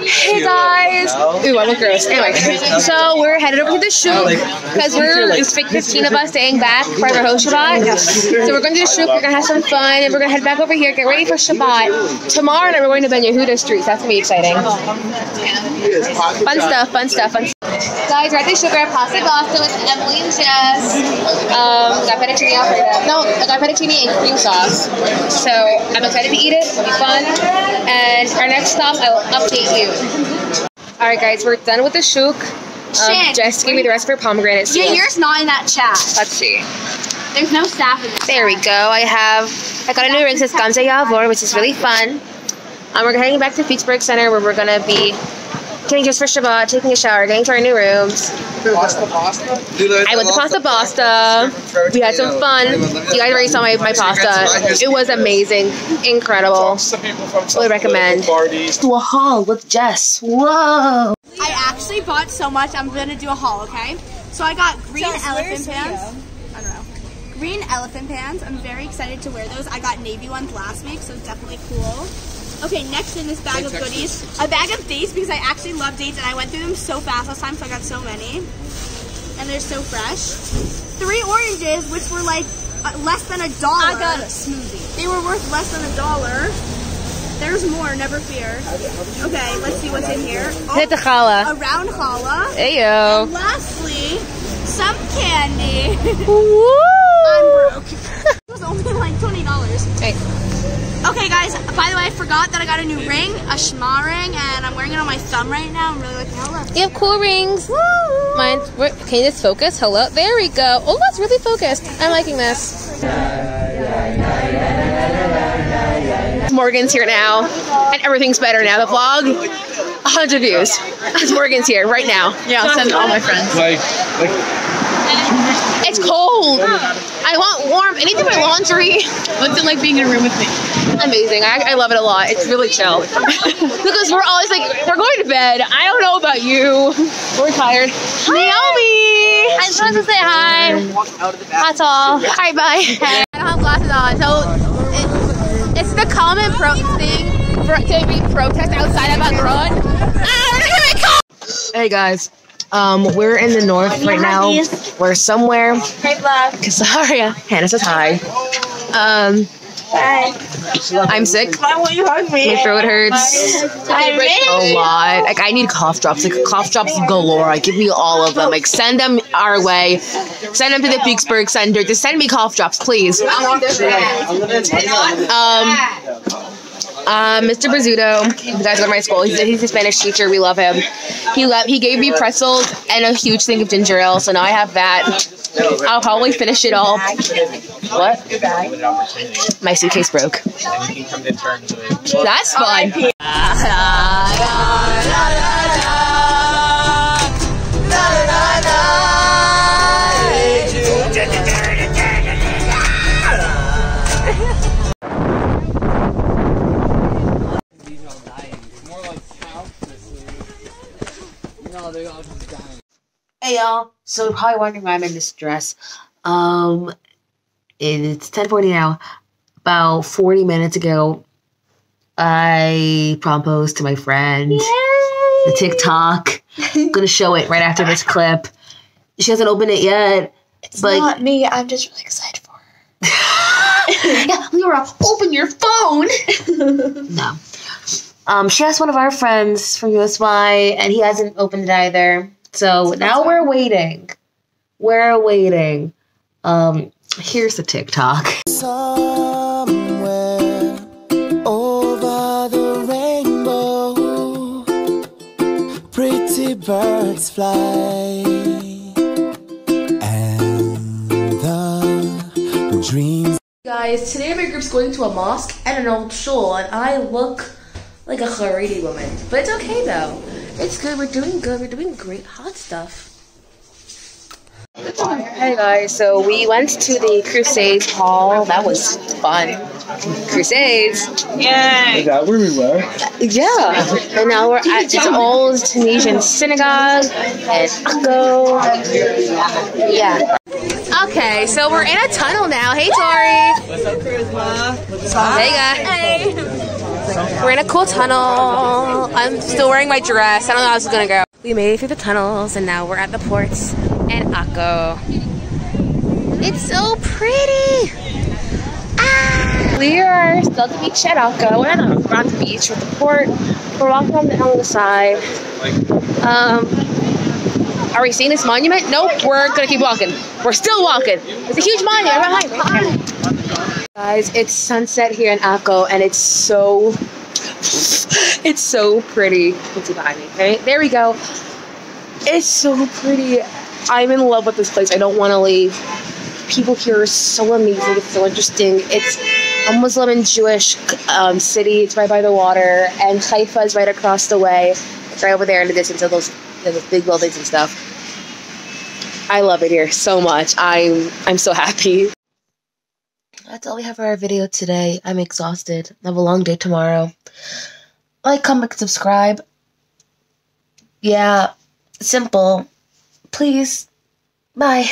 Hey guys! Ooh, I look gross. Anyway, so we're headed over to the shoot because there's 15 of us staying back for our host Shabbat. So we're going to the shoot, we're going to have some fun, and we're going to head back over here, get ready for Shabbat. Tomorrow night we're going to Ben Yehuda Street, so that's going to be exciting. Fun stuff. Guys, we're at the sugar pasta pasta with Emily and Jess. Got fettuccine alfredo. No, I got fettuccine and cream sauce. So I'm excited to eat it. It'll be fun. And our next stop, I will update you. Alright guys, we're done with the shuk. Jess gave me the rest of her pomegranate soup. Yeah, yours not in that chat. Let's see. There's no staff in this. There we go. I got a new ring that says Gamze Yavor, which is really fun. We're heading back to Vicksburg Center where we're gonna be getting dressed for Shabbat, taking a shower, getting to our new rooms. I went to pasta. We had some fun. You guys already saw my pasta. It was amazing. Incredible. Would recommend. Do a haul with Jess. Whoa. I actually bought so much. I'm going to do a haul, okay? So I got green elephant pants. I don't know. Green elephant pants. I'm very excited to wear those. I got navy ones last week, so it's definitely cool. Okay, next in this bag of goodies, a bag of dates because I actually love dates and I went through them so fast last time, so I got so many. And they're so fresh. 3 oranges, which were like less than $1. I got a smoothie. They were worth less than $1. There's more, never fear. Okay, let's see what's in here. Hit the challah. A round challah. Heyo. And lastly, some candy. Woo! I'm broke. It was only like $20. Hey. Okay guys, by the way, I forgot that I got a new ring, a Shema ring, and I'm wearing it on my thumb right now. I'm really looking at it. You have cool rings. Woo! Mine, can you just focus? Hello? There we go. Oh, that's really focused. I'm liking this. Morgan's here now, and everything's better now. The vlog, 100 views. Because Morgan's here right now. Yeah, I'll send all my friends. It's cold. I want warmth. Anything with laundry. What's it like being in a room with me? Amazing. I love it a lot. It's really chill. Because we're always like, we're going to bed. I don't know about you. We're tired. Naomi! I just wanted to say hi. That's all. Alright, bye. I don't have glasses on, so it's the common thing to be protest outside of Agron. Hey guys. We're in the north right now. We're somewhere. Kasaria. Hannah says hi. Hi. I'm sick. Why won't you hug me? My throat hurts a lot. Like I need cough drops. Like cough drops galore. Like give me all of them. Like send them our way. Send them to the Vicksburg Center. Just send me cough drops, please. Mr. Brizzuto, the guys go to my school. He's a Spanish teacher. We love him. He gave me pretzels and a huge thing of ginger ale, so now I have that. I'll probably finish it all. What? My suitcase broke. That's fun. Hey y'all, so you're probably wondering why I'm in this dress. It's 10:40 now. About 40 minutes ago, I proposed to my friend. Yay! The TikTok. I'm gonna show it right after this clip. She hasn't opened it yet. It's not me, I'm just really excited for her. Yeah, Leora, open your phone! No. She asked one of our friends from USY, and he hasn't opened it either. So now we're waiting. We're waiting. Here's the TikTok. Somewhere over the rainbow, pretty birds fly, and the dreams. Guys, today my group's going to a mosque and an old shul, and I look like a Haredi woman. But it's okay though. It's good. We're doing good. We're doing great hot stuff. Hey guys, so we went to the Crusades Hall. That was fun. Crusades. Yay! Is that where we were? Yeah. And now we're at this old Tunisian synagogue and Akko. Yeah. Okay, so we're in a tunnel now. Hey, Tori. What's up, Charisma? What's up? Hey, guys. Hey. We're in a cool tunnel. I'm still wearing my dress. I don't know how this is gonna go. We made it through the tunnels, and now we're at the ports and Akko. It's so pretty. Ah! We are still at the beach at Akko. We're on the beach with the port. We're walking on the side. Are we seeing this monument? Nope, we're gonna keep walking. We're still walking. It's a huge monument right behind me. Guys, it's sunset here in Akko, and it's so pretty. You can see behind me, okay? There we go. It's so pretty. I'm in love with this place. I don't want to leave. People here are so amazing. It's so interesting. It's a Muslim and Jewish city. It's right by the water, and Haifa is right across the way. It's right over there in the distance of those big buildings and stuff. I love it here so much. I'm so happy. That's all we have for our video today. I'm exhausted. I have a long day tomorrow. Like, comment, subscribe. Yeah, simple. Please. Bye.